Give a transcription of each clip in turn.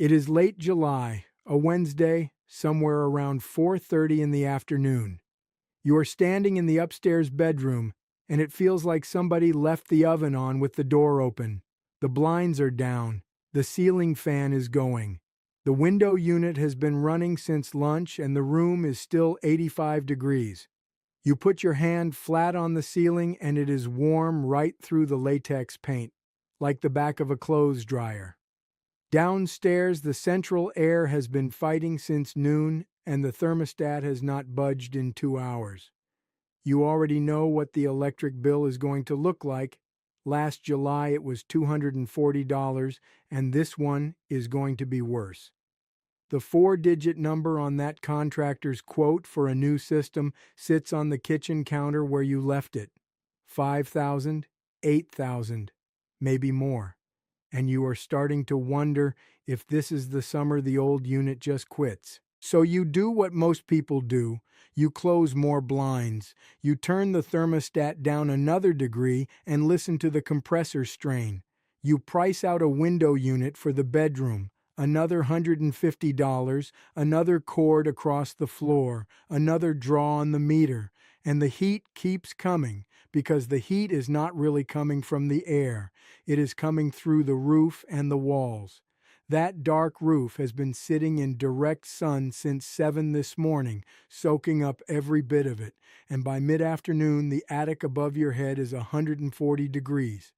It is late July, a Wednesday, somewhere around 4:30 in the afternoon. You are standing in the upstairs bedroom, and it feels like somebody left the oven on with the door open. The blinds are down. The ceiling fan is going. The window unit has been running since lunch, and the room is still 85 degrees. You put your hand flat on the ceiling, and it is warm right through the latex paint, like the back of a clothes dryer. Downstairs, the central air has been fighting since noon, and the thermostat has not budged in 2 hours. You already know what the electric bill is going to look like. Last July it was $240, and this one is going to be worse. The 4-digit number on that contractor's quote for a new system sits on the kitchen counter where you left it. 5,000, 8,000, maybe more. And you are starting to wonder if this is the summer the old unit just quits. So you do what most people do. You close more blinds. You turn the thermostat down another degree and listen to the compressor strain. You price out a window unit for the bedroom. Another $150, another cord across the floor, another draw on the meter. And the heat keeps coming, because the heat is not really coming from the air. It is coming through the roof and the walls. That dark roof has been sitting in direct sun since 7 this morning, soaking up every bit of it, and by mid-afternoon the attic above your head is 140 degrees.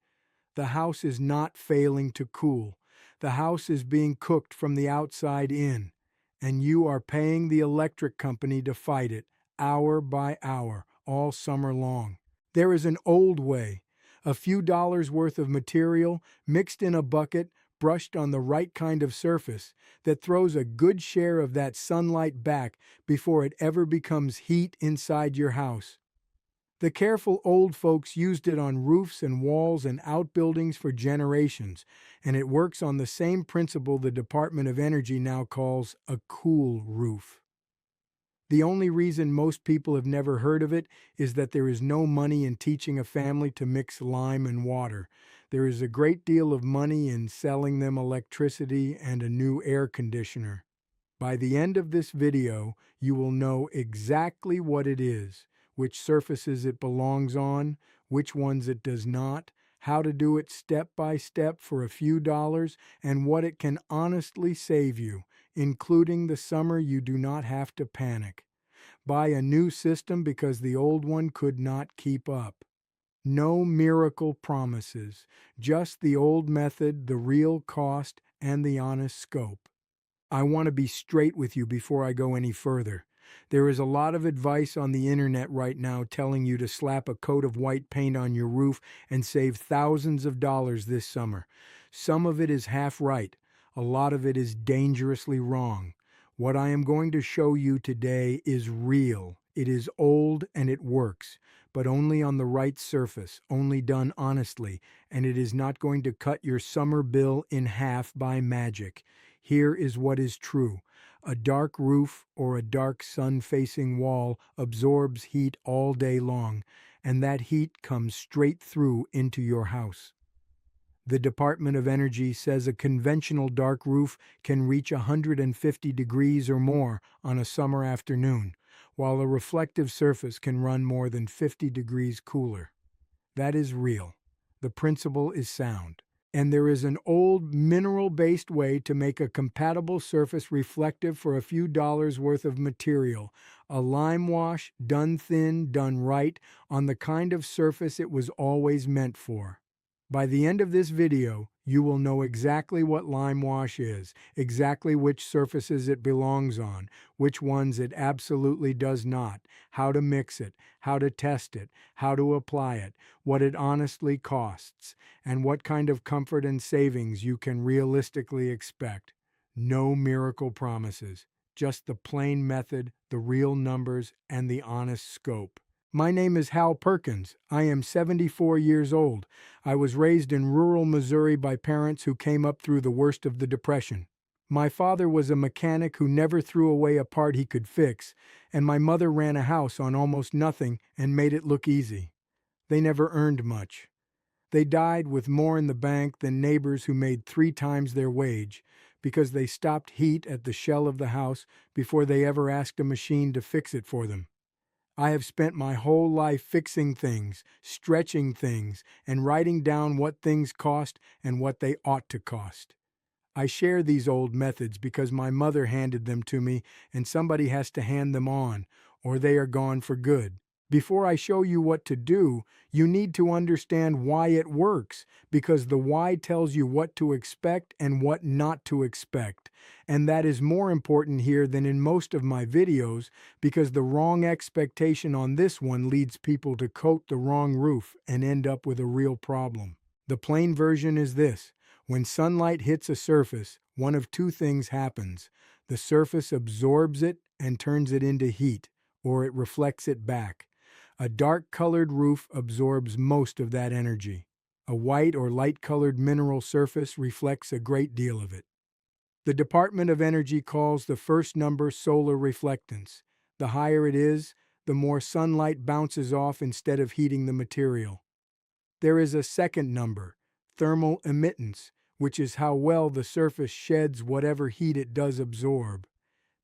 The house is not failing to cool. The house is being cooked from the outside in, and you are paying the electric company to fight it, hour by hour, all summer long. There is an old way, a few dollars worth of material mixed in a bucket, brushed on the right kind of surface, that throws a good share of that sunlight back before it ever becomes heat inside your house. The careful old folks used it on roofs and walls and outbuildings for generations, and it works on the same principle the Department of Energy now calls a cool roof. The only reason most people have never heard of it is that there is no money in teaching a family to mix lime and water. There is a great deal of money in selling them electricity and a new air conditioner. By the end of this video, you will know exactly what it is, which surfaces it belongs on, which ones it does not, how to do it step by step for a few dollars, and what it can honestly save you, including the summer you do not have to panic. Buy a new system because the old one could not keep up. No miracle promises, just the old method, the real cost, and the honest scope. I want to be straight with you before I go any further. There is a lot of advice on the internet right now telling you to slap a coat of white paint on your roof and save thousands of dollars this summer. Some of it is half right. A lot of it is dangerously wrong. What I am going to show you today is real. It is old and it works, but only on the right surface, only done honestly, and it is not going to cut your summer bill in half by magic. Here is what is true. A dark roof or a dark sun-facing wall absorbs heat all day long, and that heat comes straight through into your house. The Department of Energy says a conventional dark roof can reach 150 degrees or more on a summer afternoon, while a reflective surface can run more than 50 degrees cooler. That is real. The principle is sound. And there is an old mineral-based way to make a compatible surface reflective for a few dollars worth of material. A limewash, done thin, done right, on the kind of surface it was always meant for. By the end of this video, you will know exactly what limewash is, exactly which surfaces it belongs on, which ones it absolutely does not, how to mix it, how to test it, how to apply it, what it honestly costs, and what kind of comfort and savings you can realistically expect. No miracle promises, just the plain method, the real numbers, and the honest scope. My name is Hal Perkins. I am 74 years old. I was raised in rural Missouri by parents who came up through the worst of the Depression. My father was a mechanic who never threw away a part he could fix, and my mother ran a house on almost nothing and made it look easy. They never earned much. They died with more in the bank than neighbors who made 3 times their wage. because they stopped heat at the shell of the house before they ever asked a machine to fix it for them. I have spent my whole life fixing things, stretching things, and writing down what things cost and what they ought to cost. I share these old methods because my mother handed them to me and somebody has to hand them on, or they are gone for good. Before I show you what to do, you need to understand why it works, because the why tells you what to expect and what not to expect. And that is more important here than in most of my videos, because the wrong expectation on this one leads people to coat the wrong roof and end up with a real problem. The plain version is this. When sunlight hits a surface, one of two things happens. The surface absorbs it and turns it into heat, or it reflects it back. A dark-colored roof absorbs most of that energy. A white or light-colored mineral surface reflects a great deal of it. The Department of Energy calls the first number solar reflectance. The higher it is, the more sunlight bounces off instead of heating the material. There is a second number, thermal emittance, which is how well the surface sheds whatever heat it does absorb.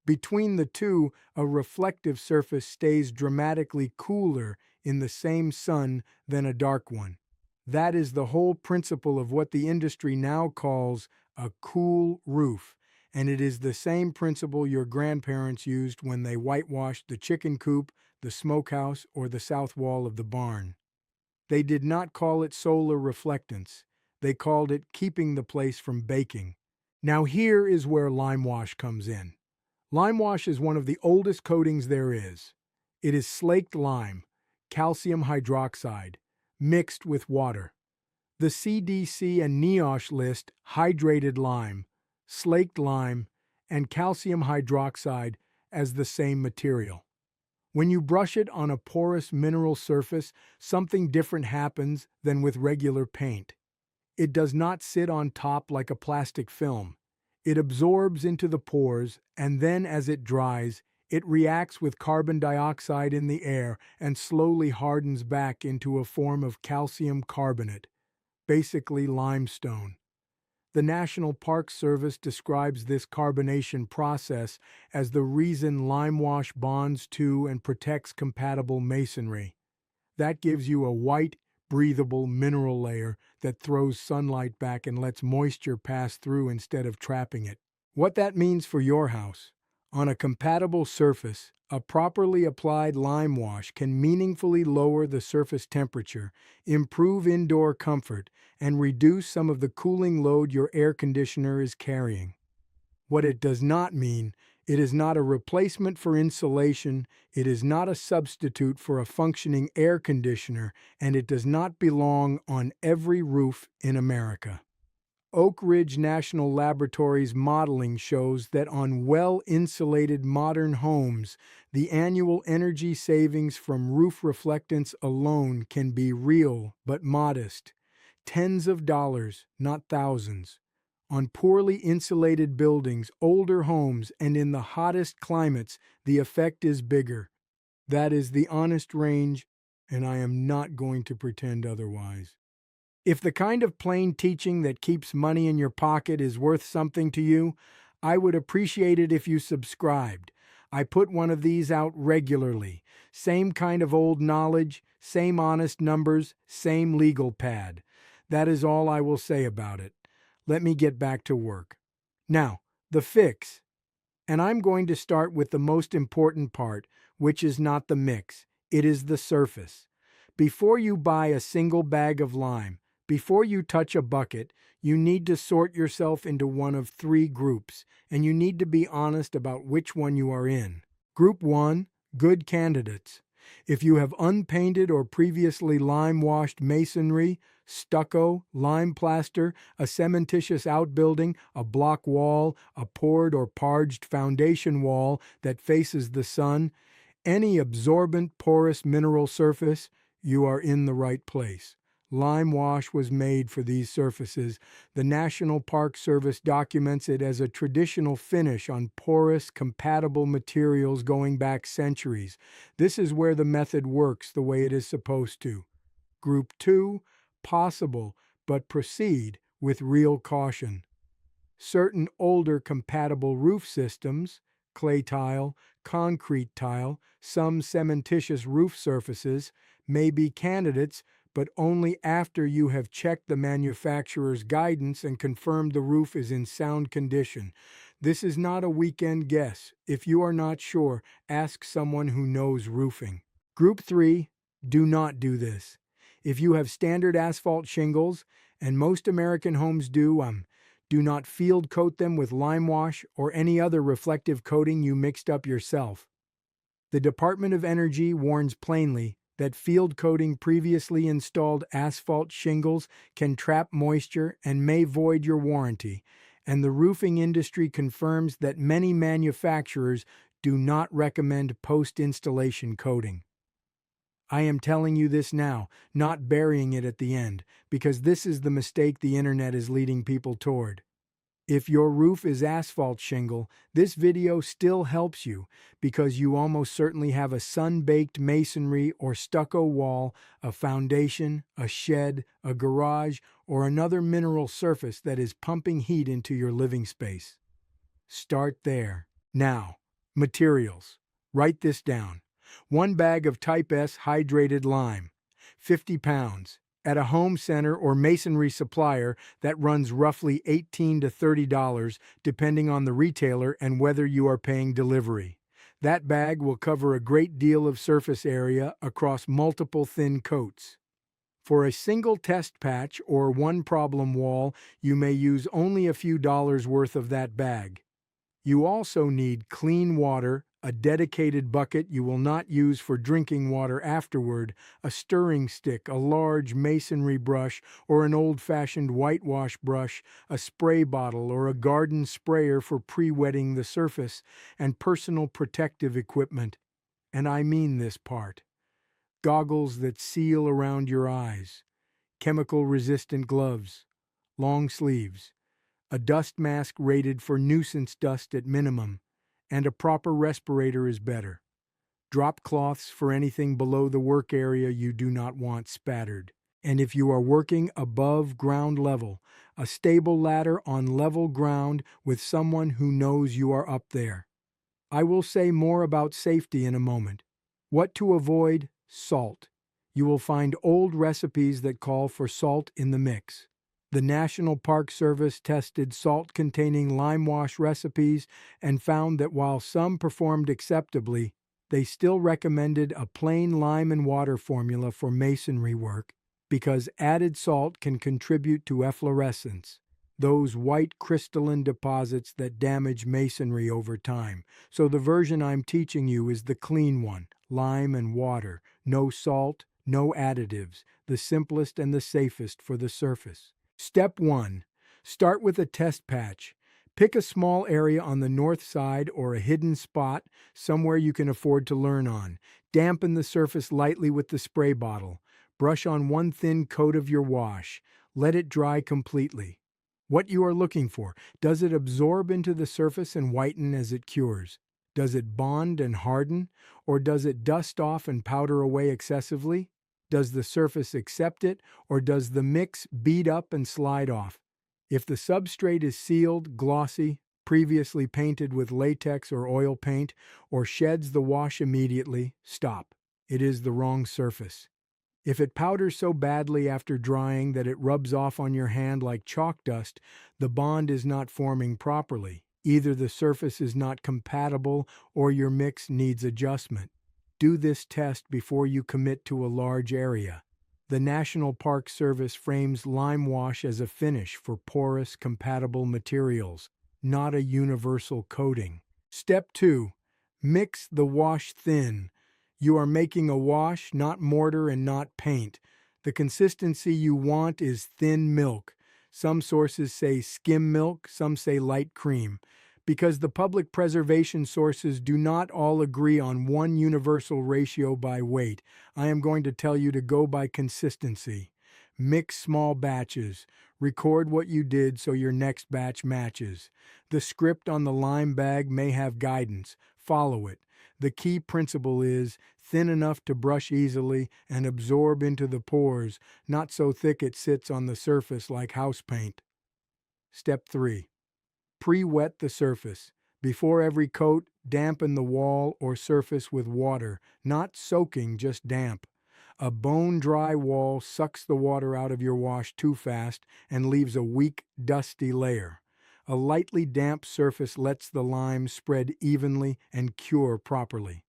Between the two, a reflective surface stays dramatically cooler in the same sun than a dark one. That is the whole principle of what the industry now calls a cool roof, and it is the same principle your grandparents used when they whitewashed the chicken coop, the smokehouse, or the south wall of the barn. They did not call it solar reflectance. They called it keeping the place from baking. Now here is where limewash comes in. Limewash is one of the oldest coatings there is. It is slaked lime, calcium hydroxide, mixed with water. The CDC and NIOSH list hydrated lime, slaked lime, and calcium hydroxide as the same material. When you brush it on a porous mineral surface, something different happens than with regular paint. It does not sit on top like a plastic film. It absorbs into the pores, and then as it dries, it reacts with carbon dioxide in the air and slowly hardens back into a form of calcium carbonate, basically limestone. The National Park Service describes this carbonation process as the reason limewash bonds to and protects compatible masonry. That gives you a white, breathable mineral layer that throws sunlight back and lets moisture pass through instead of trapping it. What that means for your house: on a compatible surface, a properly applied lime wash can meaningfully lower the surface temperature, improve indoor comfort, and reduce some of the cooling load your air conditioner is carrying. What it does not mean: it is not a replacement for insulation, it is not a substitute for a functioning air conditioner, and it does not belong on every roof in America. Oak Ridge National Laboratory's modeling shows that on well-insulated modern homes, the annual energy savings from roof reflectance alone can be real but modest. Tens of dollars, not thousands. On poorly insulated buildings, older homes, and in the hottest climates, the effect is bigger. That is the honest range, and I am not going to pretend otherwise. If the kind of plain teaching that keeps money in your pocket is worth something to you, I would appreciate it if you subscribed. I put one of these out regularly. Same kind of old knowledge, same honest numbers, same legal pad. That is all I will say about it. Let me get back to work. Now, the fix. And I'm going to start with the most important part, which is not the mix. It is the surface. Before you buy a single bag of lime, before you touch a bucket, you need to sort yourself into one of three groups, and you need to be honest about which one you are in. Group 1, good candidates. If you have unpainted or previously lime-washed masonry, stucco, lime plaster, a cementitious outbuilding, a block wall, a poured or parged foundation wall that faces the sun, any absorbent porous mineral surface, you are in the right place. Lime wash was made for these surfaces. The National Park Service documents it as a traditional finish on porous, compatible materials going back centuries. This is where the method works the way it is supposed to. Group 2, possible, but proceed with real caution. Certain older compatible roof systems, clay tile, concrete tile, some cementitious roof surfaces, may be candidates, but only after you have checked the manufacturer's guidance and confirmed the roof is in sound condition. This is not a weekend guess. If you are not sure, ask someone who knows roofing. Group 3, do not do this. If you have standard asphalt shingles, and most American homes do not field coat them with limewash or any other reflective coating you mixed up yourself. The Department of Energy warns plainly that field coating previously installed asphalt shingles can trap moisture and may void your warranty, and the roofing industry confirms that many manufacturers do not recommend post-installation coating. I am telling you this now, not burying it at the end, because this is the mistake the internet is leading people toward. If your roof is asphalt shingle, this video still helps you because you almost certainly have a sun-baked masonry or stucco wall, a foundation, a shed, a garage, or another mineral surface that is pumping heat into your living space. Start there. Now, materials. Write this down. 1 bag of Type S hydrated lime, 50 pounds, at a home center or masonry supplier that runs roughly $18 to $30 depending on the retailer and whether you are paying delivery. That bag will cover a great deal of surface area across multiple thin coats. For a single test patch or one problem wall, you may use only a few dollars worth of that bag. You also need clean water, a dedicated bucket you will not use for drinking water afterward, a stirring stick, a large masonry brush or an old-fashioned whitewash brush, a spray bottle or a garden sprayer for pre-wetting the surface, and personal protective equipment. And I mean this part. Goggles that seal around your eyes, chemical-resistant gloves, long sleeves, a dust mask rated for nuisance dust at minimum, and a proper respirator is better. Drop cloths for anything below the work area you do not want spattered. And if you are working above ground level, a stable ladder on level ground with someone who knows you are up there. I will say more about safety in a moment. What to avoid? Salt. You will find old recipes that call for salt in the mix. The National Park Service tested salt-containing limewash recipes and found that while some performed acceptably, they still recommended a plain lime and water formula for masonry work because added salt can contribute to efflorescence, those white crystalline deposits that damage masonry over time. So the version I'm teaching you is the clean one, lime and water, no salt, no additives, the simplest and the safest for the surface. Step 1. Start with a test patch. Pick a small area on the north side or a hidden spot, somewhere you can afford to learn on. Dampen the surface lightly with the spray bottle. Brush on one thin coat of your wash. Let it dry completely. What you are looking for: does it absorb into the surface and whiten as it cures? Does it bond and harden? Or does it dust off and powder away excessively? Does the surface accept it, or does the mix bead up and slide off? If the substrate is sealed, glossy, previously painted with latex or oil paint, or sheds the wash immediately, stop. It is the wrong surface. If it powders so badly after drying that it rubs off on your hand like chalk dust, the bond is not forming properly. Either the surface is not compatible or your mix needs adjustment. Do this test before you commit to a large area. The National Park Service frames limewash as a finish for porous, compatible materials, not a universal coating. Step 2. Mix the wash thin. You are making a wash, not mortar and not paint. The consistency you want is thin milk. Some sources say skim milk, some say light cream. Because the public preservation sources do not all agree on one universal ratio by weight, I am going to tell you to go by consistency. Mix small batches. Record what you did so your next batch matches. The script on the lime bag may have guidance. Follow it. The key principle is thin enough to brush easily and absorb into the pores, not so thick it sits on the surface like house paint. Step 3. Pre-wet the surface. Before every coat, dampen the wall or surface with water, not soaking, just damp. A bone-dry wall sucks the water out of your wash too fast and leaves a weak, dusty layer. A lightly damp surface lets the lime spread evenly and cure properly.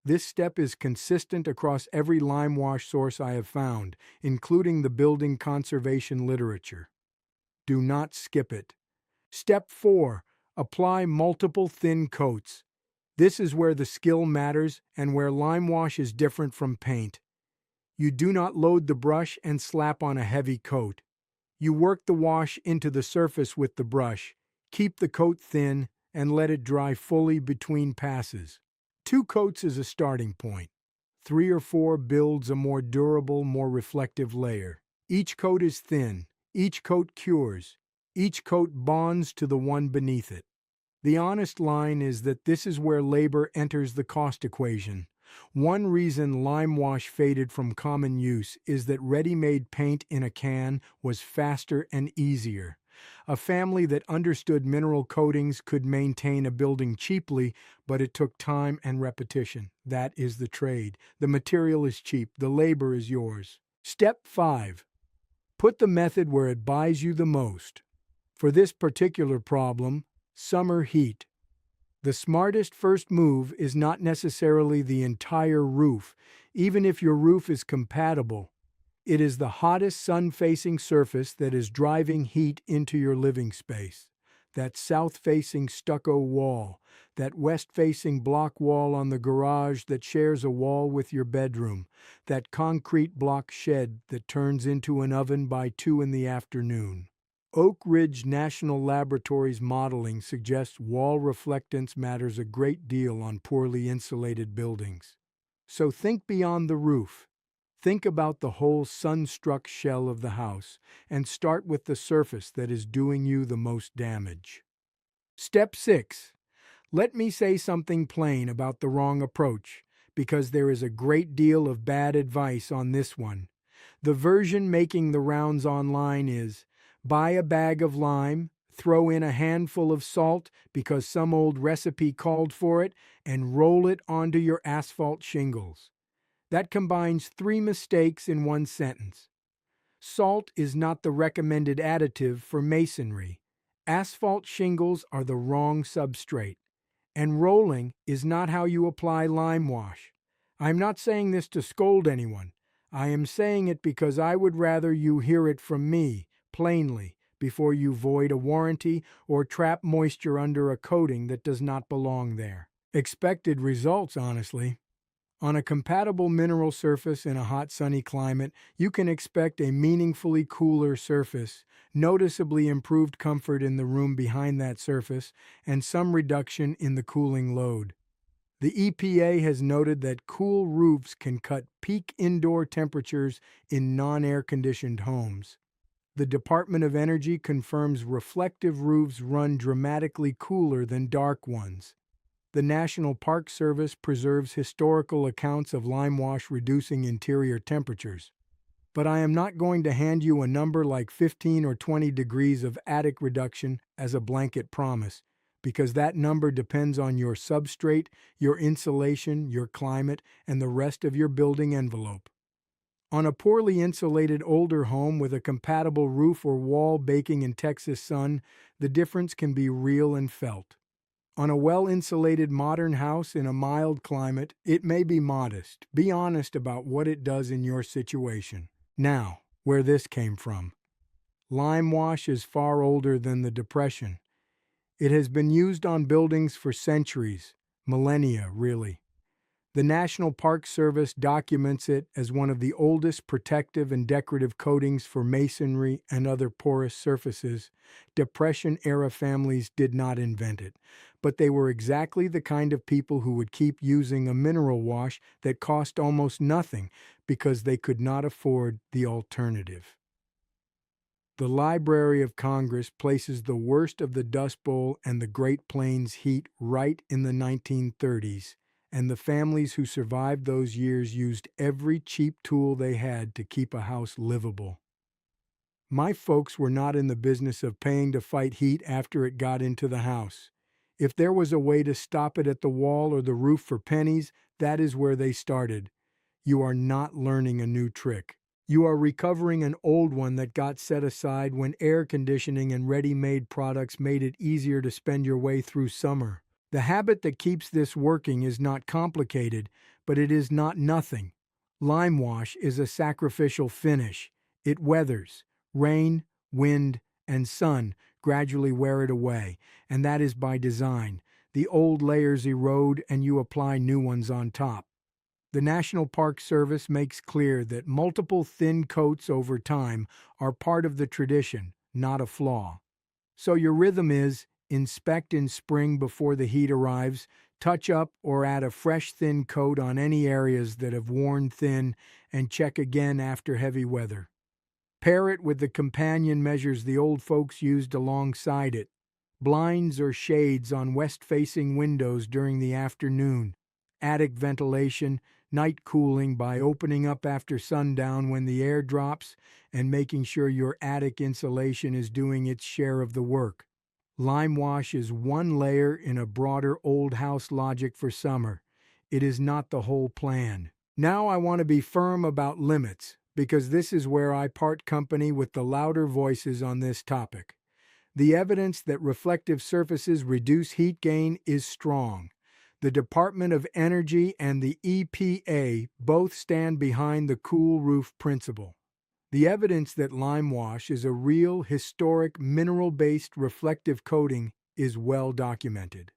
This step is consistent across every lime wash source I have found, including the building conservation literature. Do not skip it. Step 4. Apply multiple thin coats. This is where the skill matters and where lime wash is different from paint. You do not load the brush and slap on a heavy coat. You work the wash into the surface with the brush, keep the coat thin, and let it dry fully between passes. 2 coats is a starting point. 3 or 4 builds a more durable, more reflective layer. Each coat is thin. Each coat cures. Each coat bonds to the one beneath it. The honest line is that this is where labor enters the cost equation. One reason lime wash faded from common use is that ready-made paint in a can was faster and easier. A family that understood mineral coatings could maintain a building cheaply, but it took time and repetition. That is the trade. The material is cheap. The labor is yours. Step 5. Put the method where it buys you the most. For this particular problem, summer heat. The smartest first move is not necessarily the entire roof, even if your roof is compatible. It is the hottest sun-facing surface that is driving heat into your living space. That south-facing stucco wall, that west-facing block wall on the garage that shares a wall with your bedroom, that concrete block shed that turns into an oven by 2 in the afternoon. Oak Ridge National Laboratory's modeling suggests wall reflectance matters a great deal on poorly insulated buildings. So think beyond the roof. Think about the whole sun-struck shell of the house and start with the surface that is doing you the most damage. Step 6. Let me say something plain about the wrong approach, because there is a great deal of bad advice on this one. The version making the rounds online is, buy a bag of lime, throw in a handful of salt because some old recipe called for it, and roll it onto your asphalt shingles. That combines 3 mistakes in one sentence. Salt is not the recommended additive for masonry. Asphalt shingles are the wrong substrate. And rolling is not how you apply lime wash. I'm not saying this to scold anyone. I am saying it because I would rather you hear it from me, plainly, before you void a warranty or trap moisture under a coating that does not belong there. Expected results, honestly. On a compatible mineral surface in a hot, sunny climate, you can expect a meaningfully cooler surface, noticeably improved comfort in the room behind that surface, and some reduction in the cooling load. The EPA has noted that cool roofs can cut peak indoor temperatures in non-air-conditioned homes. The Department of Energy confirms reflective roofs run dramatically cooler than dark ones. The National Park Service preserves historical accounts of lime wash reducing interior temperatures. But I am not going to hand you a number like 15 or 20 degrees of attic reduction as a blanket promise, because that number depends on your substrate, your insulation, your climate, and the rest of your building envelope. On a poorly insulated older home with a compatible roof or wall baking in Texas sun, the difference can be real and felt. On a well-insulated modern house in a mild climate, it may be modest. Be honest about what it does in your situation. Now, where this came from. Lime wash is far older than the Depression. It has been used on buildings for centuries, millennia, really. The National Park Service documents it as one of the oldest protective and decorative coatings for masonry and other porous surfaces. Depression-era families did not invent it, but they were exactly the kind of people who would keep using a mineral wash that cost almost nothing because they could not afford the alternative. The Library of Congress places the worst of the Dust Bowl and the Great Plains heat right in the 1930s. And the families who survived those years used every cheap tool they had to keep a house livable. My folks were not in the business of paying to fight heat after it got into the house. If there was a way to stop it at the wall or the roof for pennies, that is where they started. You are not learning a new trick. You are recovering an old one that got set aside when air conditioning and ready-made products made it easier to spend your way through summer. The habit that keeps this working is not complicated, but it is not nothing. Limewash is a sacrificial finish. It weathers. Rain, wind, and sun gradually wear it away, and that is by design. The old layers erode and you apply new ones on top. The National Park Service makes clear that multiple thin coats over time are part of the tradition, not a flaw. So your rhythm is inspect in spring before the heat arrives, touch up or add a fresh thin coat on any areas that have worn thin, and check again after heavy weather. Pair it with the companion measures the old folks used alongside it. Blinds or shades on west-facing windows during the afternoon. Attic ventilation, night cooling by opening up after sundown when the air drops, and making sure your attic insulation is doing its share of the work. Limewash is one layer in a broader old house logic for summer. It is not the whole plan. Now I want to be firm about limits, because this is where I part company with the louder voices on this topic. The evidence that reflective surfaces reduce heat gain is strong. The Department of Energy and the EPA both stand behind the cool roof principle. The evidence that limewash is a real, historic, mineral-based reflective coating is well documented.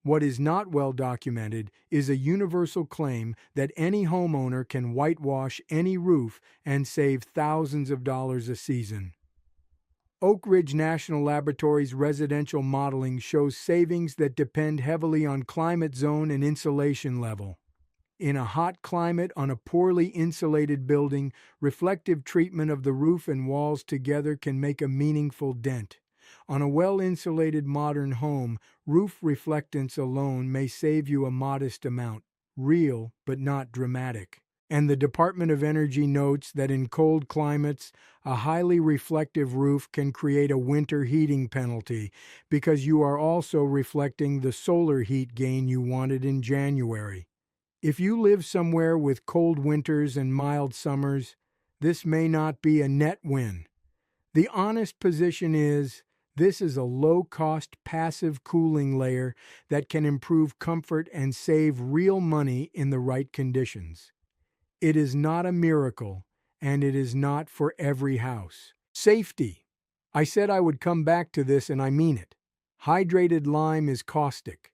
What is not well documented is a universal claim that any homeowner can whitewash any roof and save thousands of dollars a season. Oak Ridge National Laboratory's residential modeling shows savings that depend heavily on climate zone and insulation level. In a hot climate on a poorly insulated building, reflective treatment of the roof and walls together can make a meaningful dent. On a well-insulated modern home, roof reflectance alone may save you a modest amount, real but not dramatic. And the Department of Energy notes that in cold climates, a highly reflective roof can create a winter heating penalty because you are also reflecting the solar heat gain you wanted in January. If you live somewhere with cold winters and mild summers, this may not be a net win. The honest position is, this is a low-cost passive cooling layer that can improve comfort and save real money in the right conditions. It is not a miracle, and it is not for every house. Safety. I said I would come back to this, and I mean it. Hydrated lime is caustic.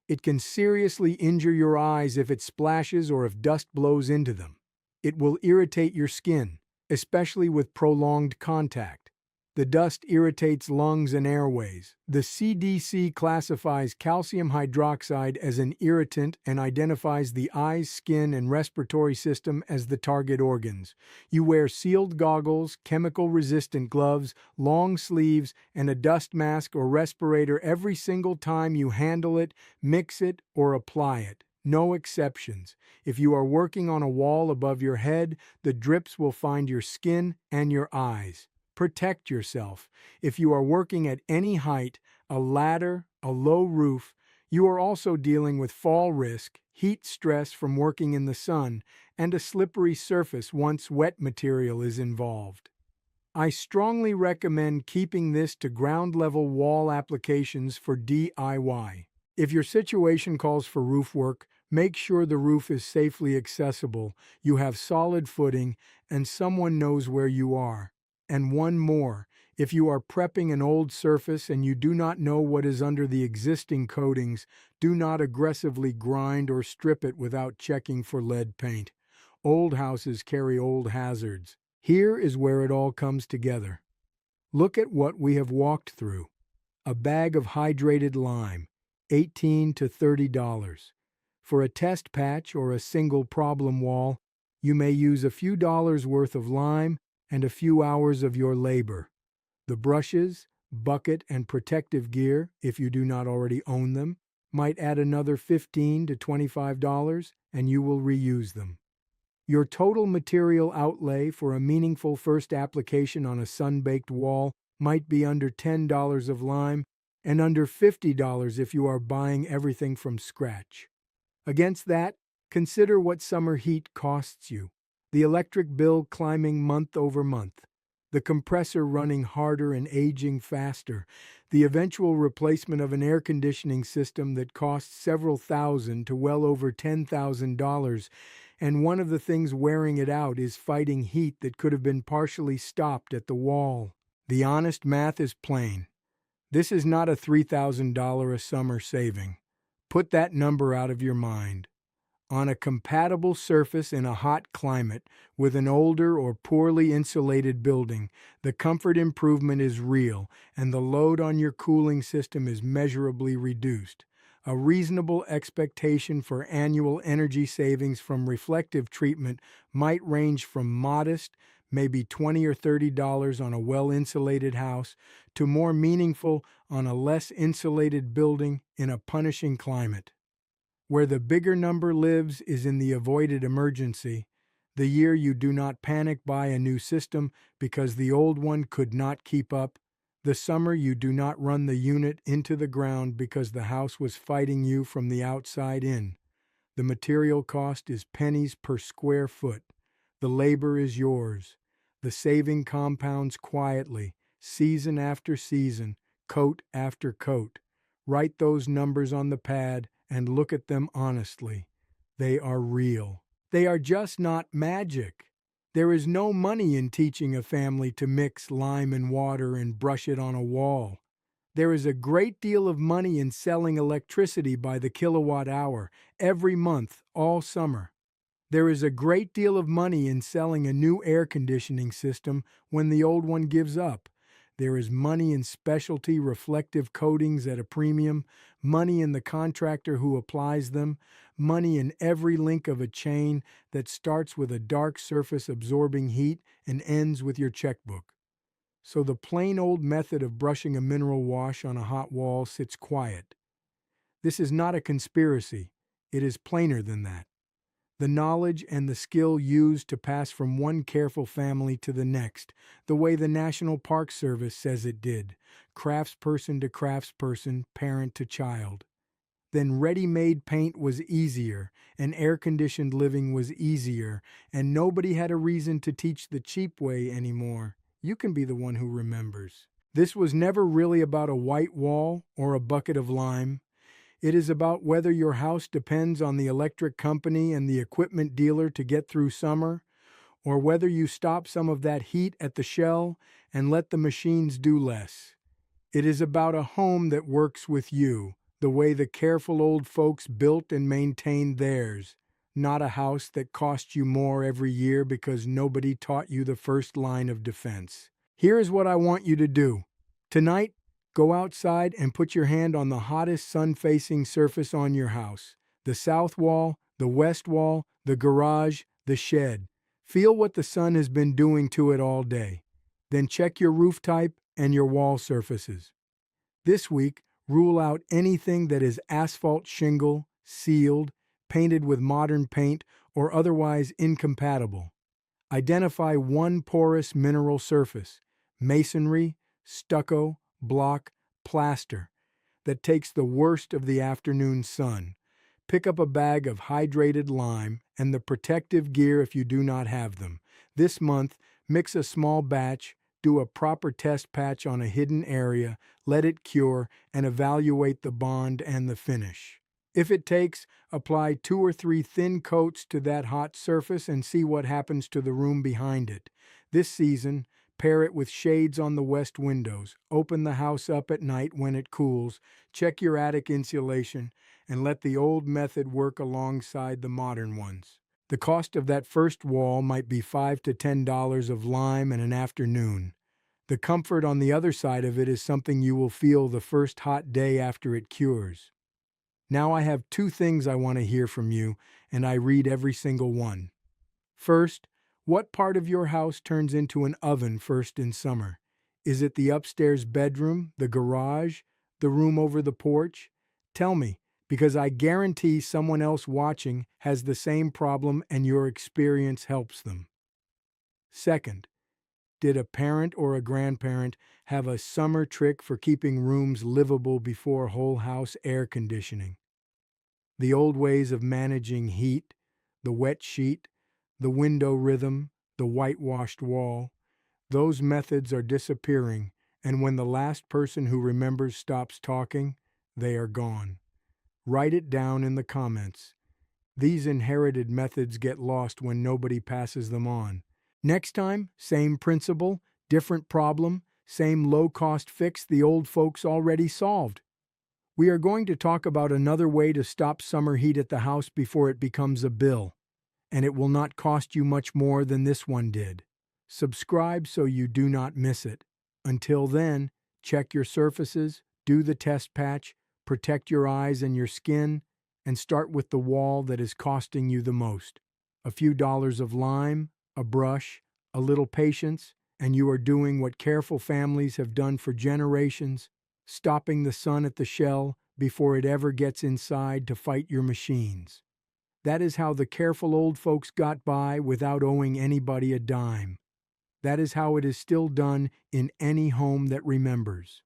It can seriously injure your eyes if it splashes or if dust blows into them. It will irritate your skin, especially with prolonged contact. The dust irritates lungs and airways. The CDC classifies calcium hydroxide as an irritant and identifies the eyes, skin, and respiratory system as the target organs. You wear sealed goggles, chemical-resistant gloves, long sleeves, and a dust mask or respirator every single time you handle it, mix it, or apply it. No exceptions. If you are working on a wall above your head, the drips will find your skin and your eyes. Protect yourself. If you are working at any height, a ladder, a low roof, you are also dealing with fall risk, heat stress from working in the sun, and a slippery surface once wet material is involved. I strongly recommend keeping this to ground-level wall applications for DIY. If your situation calls for roof work, make sure the roof is safely accessible, you have solid footing, and someone knows where you are. And one more, if you are prepping an old surface and you do not know what is under the existing coatings, do not aggressively grind or strip it without checking for lead paint. Old houses carry old hazards. Here is where it all comes together. Look at what we have walked through. A bag of hydrated lime, $18 to $30. For a test patch or a single problem wall, you may use a few dollars worth of lime and a few hours of your labor. The brushes, bucket, and protective gear, if you do not already own them, might add another $15 to $25, and you will reuse them. Your total material outlay for a meaningful first application on a sun-baked wall might be under $10 of lime and under $50 if you are buying everything from scratch. Against that, consider what summer heat costs you. The electric bill climbing month over month, the compressor running harder and aging faster, the eventual replacement of an air conditioning system that costs several thousand to well over $10,000, and one of the things wearing it out is fighting heat that could have been partially stopped at the wall. The honest math is plain. This is not a $3,000 a summer saving. Put that number out of your mind. On a compatible surface in a hot climate with an older or poorly insulated building, the comfort improvement is real and the load on your cooling system is measurably reduced. A reasonable expectation for annual energy savings from reflective treatment might range from modest, maybe $20 or $30 on a well-insulated house, to more meaningful on a less insulated building in a punishing climate. Where the bigger number lives is in the avoided emergency, the year you do not panic buy a new system because the old one could not keep up, the summer you do not run the unit into the ground because the house was fighting you from the outside in. The material cost is pennies per square foot. The labor is yours. The saving compounds quietly, season after season, coat after coat. Write those numbers on the pad and look at them honestly. They are real. They are just not magic. There is no money in teaching a family to mix lime and water and brush it on a wall. There is a great deal of money in selling electricity by the kilowatt hour every month, all summer. There is a great deal of money in selling a new air conditioning system when the old one gives up. There is money in specialty reflective coatings at a premium, money in the contractor who applies them, money in every link of a chain that starts with a dark surface absorbing heat and ends with your checkbook. So the plain old method of brushing a mineral wash on a hot wall sits quiet. This is not a conspiracy. It is plainer than that. The knowledge and the skill used to pass from one careful family to the next, the way the National Park Service says it did, craftsperson to craftsperson, parent to child. Then ready-made paint was easier, and air-conditioned living was easier, and nobody had a reason to teach the cheap way anymore. You can be the one who remembers. This was never really about a white wall or a bucket of lime. It is about whether your house depends on the electric company and the equipment dealer to get through summer, or whether you stop some of that heat at the shell and let the machines do less. It is about a home that works with you, the way the careful old folks built and maintained theirs, not a house that cost you more every year because nobody taught you the first line of defense. Here is what I want you to do. Tonight, go outside and put your hand on the hottest sun-facing surface on your house. The south wall, the west wall, the garage, the shed. Feel what the sun has been doing to it all day. Then check your roof type and your wall surfaces. This week, rule out anything that is asphalt shingle, sealed, painted with modern paint, or otherwise incompatible. Identify one porous mineral surface, masonry, stucco, block, plaster, that takes the worst of the afternoon sun. Pick up a bag of hydrated lime and the protective gear if you do not have them. This month, mix a small batch, do a proper test patch on a hidden area, let it cure, and evaluate the bond and the finish. If it takes, apply 2 or 3 thin coats to that hot surface and see what happens to the room behind it. This season, pair it with shades on the west windows, open the house up at night when it cools, check your attic insulation, and let the old method work alongside the modern ones. The cost of that first wall might be $5 to $10 of lime and an afternoon. The comfort on the other side of it is something you will feel the first hot day after it cures. Now I have 2 things I want to hear from you, and I read every single one. First, what part of your house turns into an oven first in summer? Is it the upstairs bedroom, the garage, the room over the porch? Tell me, because I guarantee someone else watching has the same problem and your experience helps them. Second, did a parent or a grandparent have a summer trick for keeping rooms livable before whole house air conditioning? The old ways of managing heat, the wet sheet, the window rhythm, the whitewashed wall, those methods are disappearing, and when the last person who remembers stops talking, they are gone. Write it down in the comments. These inherited methods get lost when nobody passes them on. Next time, same principle, different problem, same low-cost fix the old folks already solved. We are going to talk about another way to stop summer heat at the house before it becomes a bill, and it will not cost you much more than this one did. Subscribe so you do not miss it. Until then, check your surfaces, do the test patch, protect your eyes and your skin, and start with the wall that is costing you the most. A few dollars of lime, a brush, a little patience, and you are doing what careful families have done for generations, stopping the sun at the shell before it ever gets inside to fight your machines. That is how the careful old folks got by without owing anybody a dime. That is how it is still done in any home that remembers.